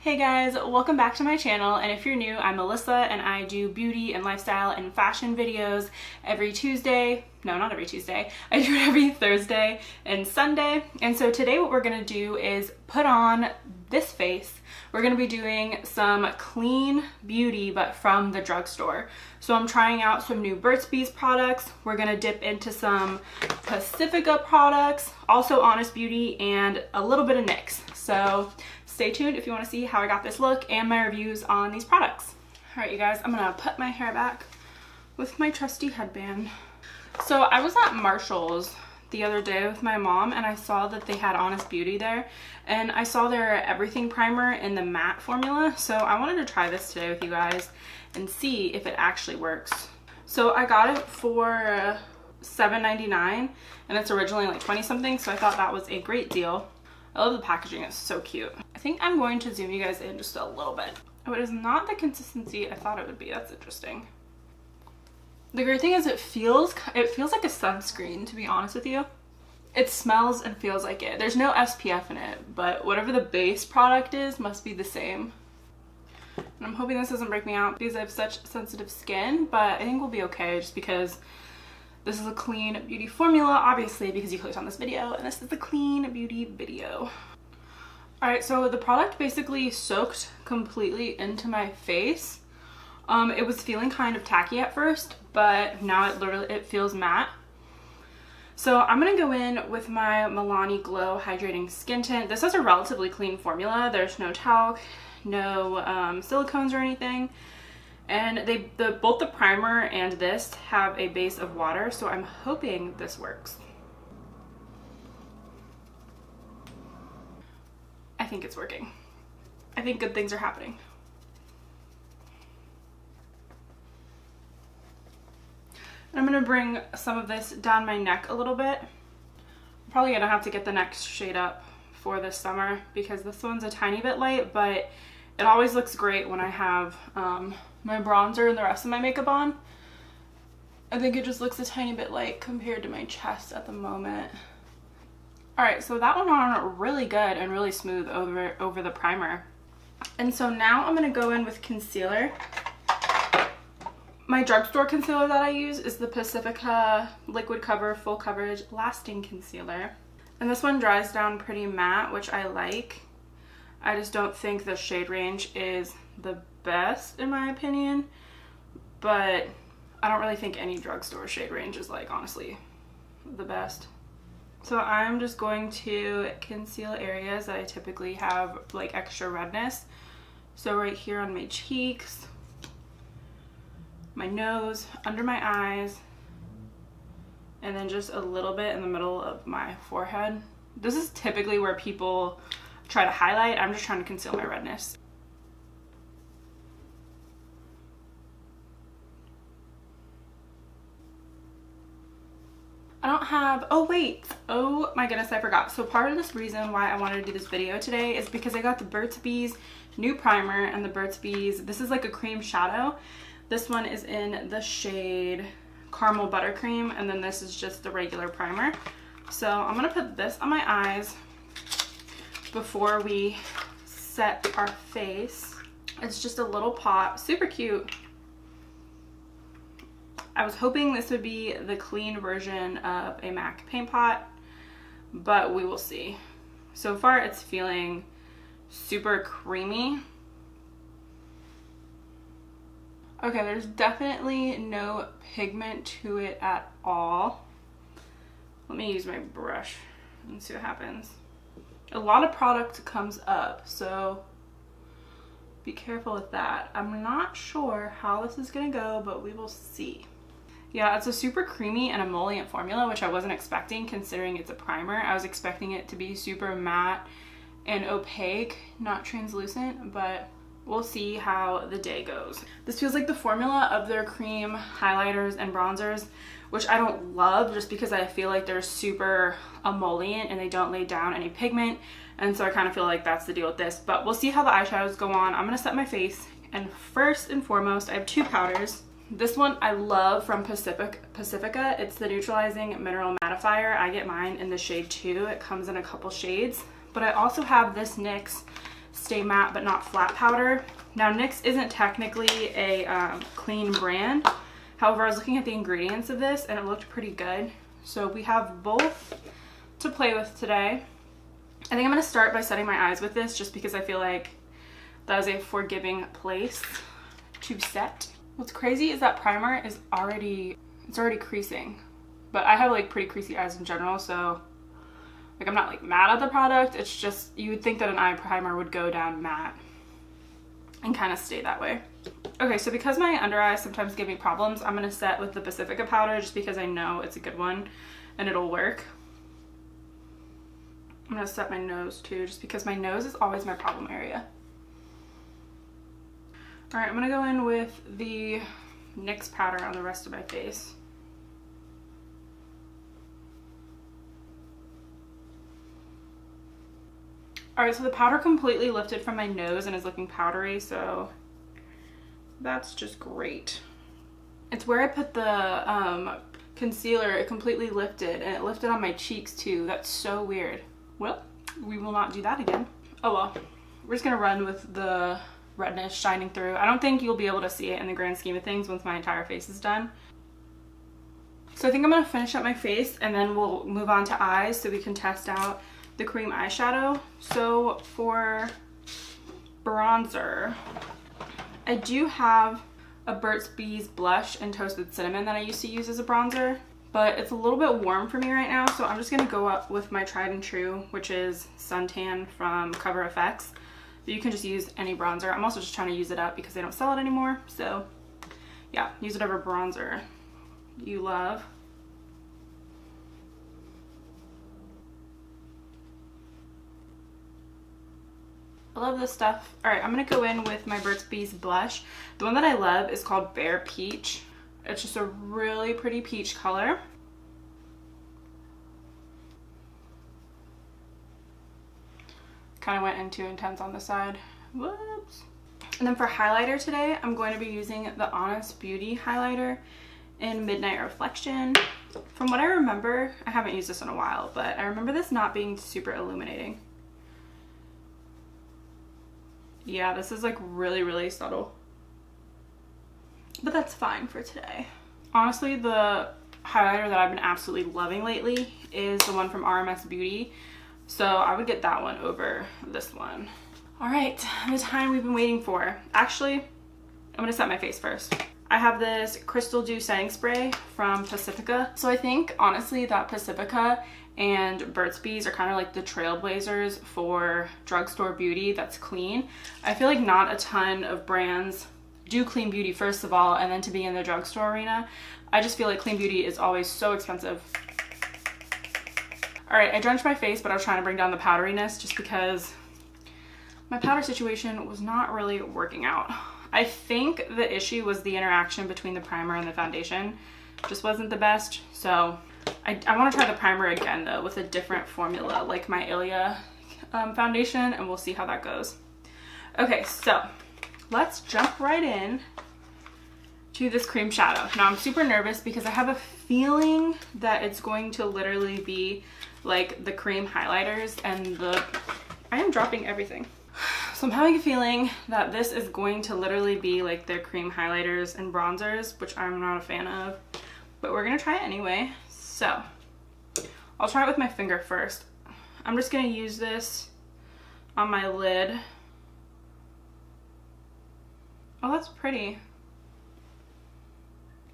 Hey guys, welcome back to my channel, and if you're new, I'm Melissa and I do beauty and lifestyle and fashion videos every Tuesday. No, not every Tuesday. I do it every Thursday and Sunday. And so today what we're gonna do is put on this face. We're gonna be doing some clean beauty, but from the drugstore. So I'm trying out some new Burt's products. We're gonna dip into some Pacifica products, also Honest Beauty, and a little bit of NYX. So stay tuned if you want to see how I got this look and my reviews on these products. All right, you guys, I'm gonna put my hair back with my trusty headband. So I was at Marshall's the other day with my mom and I saw that they had Honest Beauty there, and I saw their everything primer in the matte formula. So I wanted to try this today with you guys and see if it actually works. So I got it for $7.99 and it's originally like 20 something, so I thought that was a great deal. I love the packaging, it's so cute. I think I'm going to zoom you guys in just a little bit. Oh, it is not the consistency I thought it would be. That's interesting. The great thing is it feels like a sunscreen, to be honest with you. It smells and feels like it. There's no SPF in it, but whatever the base product is must be the same. And I'm hoping this doesn't break me out because I have such sensitive skin, but I think we'll be okay just because this is a clean beauty formula, obviously, because you clicked on this video, and this is the clean beauty video. All right, so the product basically soaked completely into my face. It was feeling kind of tacky at first, but now it feels matte. So I'm gonna go in with my Milani Glow Hydrating Skin Tint. This has a relatively clean formula. There's no talc, no silicones or anything. And both the primer and this have a base of water, so I'm hoping this works. I think it's working. I think good things are happening. And I'm gonna bring some of this down my neck a little bit. I'm probably gonna have to get the next shade up for this summer because this one's a tiny bit light, but it always looks great when I have my bronzer and the rest of my makeup on. I think it just looks a tiny bit light compared to my chest at the moment. All right, so that went on really good and really smooth over the primer. And so now I'm gonna go in with concealer. My drugstore concealer that I use is the Pacifica Liquid Cover Full Coverage Lasting Concealer. And this one dries down pretty matte, which I like. I just don't think the shade range is the best in my opinion, but I don't really think any drugstore shade range is like honestly the best. So I'm just going to conceal areas that I typically have like extra redness. So right here on my cheeks, my nose, under my eyes, and then just a little bit in the middle of my forehead. This is typically where people try to highlight. I'm just trying to conceal my redness. I don't have, oh my goodness, I forgot. So part of this reason why I wanted to do this video today is because I got the Burt's new primer and the Burt's this is like a cream shadow. This one is in the shade Caramel Buttercream, and then this is just the regular primer. So I'm gonna put this on my eyes before we set our face. It's just a little pot, super cute. I was hoping this would be the clean version of a MAC paint pot, but we will see. So far it's feeling super creamy. Okay, there's definitely no pigment to it at all. Let me use my brush and see what happens. A lot of product comes up, so be careful with that. I'm not sure how this is gonna go, but we will see. Yeah, it's a super creamy and emollient formula, which I wasn't expecting considering it's a primer. I was expecting it to be super matte and opaque, not translucent, but we'll see how the day goes. This feels like the formula of their cream highlighters and bronzers, which I don't love just because I feel like they're super emollient and they don't lay down any pigment. And so I kind of feel like that's the deal with this, but we'll see how the eyeshadows go on. I'm gonna set my face, and first and foremost, I have two powders. This one I love from Pacifica. It's the Neutralizing Mineral Mattifier. I get mine in the shade 2. It comes in a couple shades. But I also have this NYX Stay Matte But Not Flat powder. Now NYX isn't technically a clean brand. However, I was looking at the ingredients of this and it looked pretty good. So we have both to play with today. I think I'm going to start by setting my eyes with this just because I feel like that is a forgiving place to set. What's crazy is that primer is already creasing, but I have like pretty creasy eyes in general, so like I'm not like mad at the product. It's just you would think that an eye primer would go down matte and kind of stay that way. Okay, so because my under eyes sometimes give me problems, I'm going to set with the Pacifica powder just because I know it's a good one and it'll work. I'm going to set my nose too just because my nose is always my problem area. Alright, I'm going to go in with the NYX powder on the rest of my face. Alright, so the powder completely lifted from my nose and is looking powdery, so that's just great. It's where I put the concealer, it completely lifted, and it lifted on my cheeks too. That's so weird. Well, we will not do that again. Oh well, we're just gonna run with the redness shining through. I don't think you'll be able to see it in the grand scheme of things once my entire face is done. So I think I'm gonna finish up my face and then we'll move on to eyes so we can test out the cream eyeshadow. So for bronzer, I do have a Burt's Bees blush in Toasted Cinnamon that I used to use as a bronzer, but it's a little bit warm for me right now, so I'm just gonna go up with my tried and true, which is Suntan from Cover FX. But you can just use any bronzer. I'm also just trying to use it up because they don't sell it anymore, so yeah, use whatever bronzer you love. I love this stuff. Alright, I'm going to go in with my Burt's Bees blush. The one that I love is called Bare Peach. It's just a really pretty peach color. Kind of went in too intense on the side. Whoops. And then for highlighter today, I'm going to be using the Honest Beauty highlighter in Midnight Reflection. From what I remember, I haven't used this in a while, but I remember this not being super illuminating. Yeah, this is like really, really subtle. But that's fine for today. Honestly, the highlighter that I've been absolutely loving lately is the one from RMS Beauty. So I would get that one over this one. All right, the time we've been waiting for. Actually, I'm gonna set my face first. I have this Crystal Dew setting spray from Pacifica. So I think honestly that Pacifica and Burt's Bees are kind of like the trailblazers for drugstore beauty that's clean. I feel like not a ton of brands do clean beauty first of all, and then to be in the drugstore arena. I just feel like clean beauty is always so expensive. Alright, I drenched my face, but I was trying to bring down the powderiness just because my powder situation was not really working out. I think the issue was the interaction between the primer and the foundation. Just wasn't the best, so I want to try the primer again though with a different formula like my Ilia foundation, and we'll see how that goes. Okay, so let's jump right in to this cream shadow. Now I'm super nervous because I have a feeling that it's going to literally be like the cream highlighters and I am dropping everything. So I'm having a feeling that this is going to literally be like the cream highlighters and bronzers, which I'm not a fan of, but we're gonna try it anyway. So I'll try it with my finger first. I'm just gonna use this on my lid. Oh, that's pretty.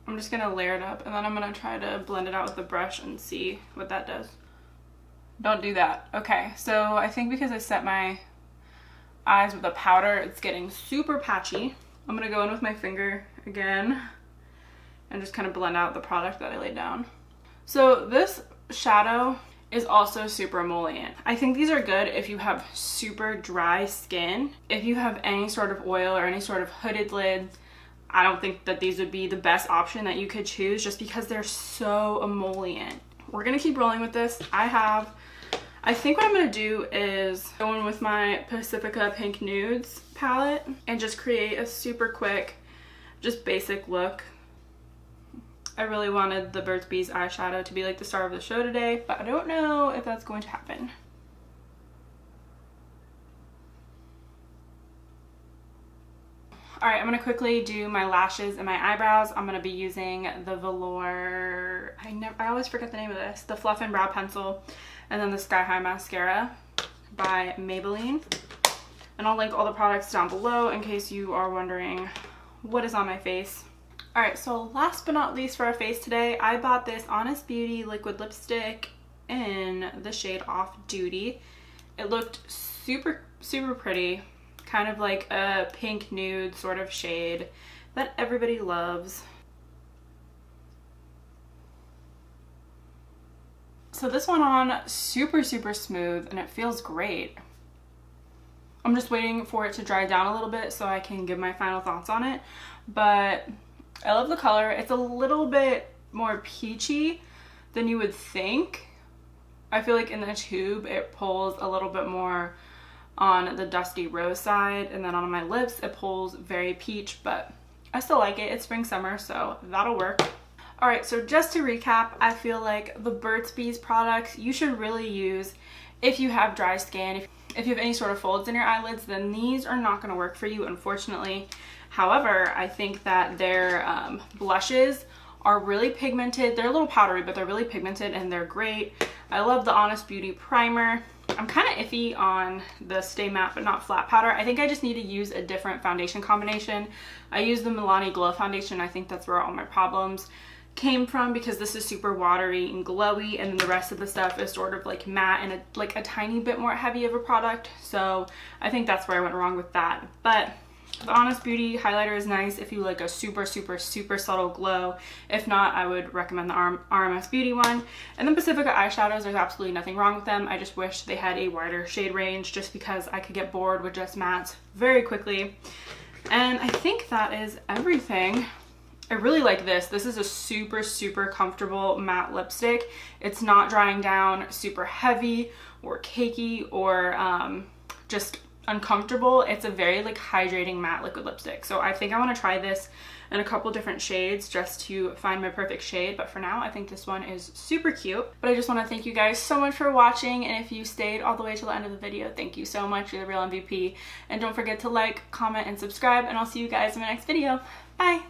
I'm just gonna layer it up and then I'm gonna try to blend it out with the brush and see what that does. Don't do that. Okay, so I think because I set my eyes with a powder, it's getting super patchy. I'm gonna go in with my finger again and just kind of blend out the product that I laid down. So this shadow is also super emollient. I think these are good if you have super dry skin. If you have any sort of oil or any sort of hooded lid, I don't think that these would be the best option that you could choose just because they're so emollient. We're gonna keep rolling with this. I think what I'm gonna do is go in with my Pacifica Pink Nudes palette and just create a super quick, just basic look. I really wanted the Burt's Bees eyeshadow to be like the star of the show today, but I don't know if that's going to happen. All right, I'm gonna quickly do my lashes and my eyebrows. I'm gonna be using the Velour, I always forget the name of this, the Fluff and Brow Pencil, and then the Sky High Mascara by Maybelline. And I'll link all the products down below in case you are wondering what is on my face. All right, so last but not least for our face today, I bought this Honest Beauty liquid lipstick in the shade Off Duty. It looked super, super pretty, kind of like a pink nude sort of shade that everybody loves. So this went on super, super smooth and it feels great. I'm just waiting for it to dry down a little bit so I can give my final thoughts on it, but I love the color. It's a little bit more peachy than you would think. I feel like in the tube it pulls a little bit more on the dusty rose side, and then on my lips it pulls very peach, but I still like it. It's spring summer, so that'll work. All right, so just to recap, I feel like the Burt's Bees products you should really use if you have dry skin. If you have any sort of folds in your eyelids, then these are not going to work for you, unfortunately. However, I think that their blushes are really pigmented. They're a little powdery, but they're really pigmented and they're great. I love the Honest Beauty primer. I'm kind of iffy on the Stay Matte but Not Flat powder. I think I just need to use a different foundation combination. I use the Milani Glow foundation. I think that's where all my problems came from, because this is super watery and glowy, and then the rest of the stuff is sort of like matte and like a tiny bit more heavy of a product. So I think that's where I went wrong with that. But the Honest Beauty highlighter is nice if you like a super, super, super subtle glow. If not, I would recommend the RMS Beauty one. And then Pacifica eyeshadows, there's absolutely nothing wrong with them. I just wish they had a wider shade range, just because I could get bored with just mattes very quickly. And I think that is everything. I really like this. This is a super, super comfortable matte lipstick. It's not drying down super heavy or cakey or just uncomfortable. It's a very like hydrating matte liquid lipstick. So I think I want to try this in a couple different shades just to find my perfect shade. But for now, I think this one is super cute. But I just want to thank you guys so much for watching. And if you stayed all the way to the end of the video, thank you so much. You're the real MVP. And don't forget to like, comment, and subscribe. And I'll see you guys in my next video. Bye.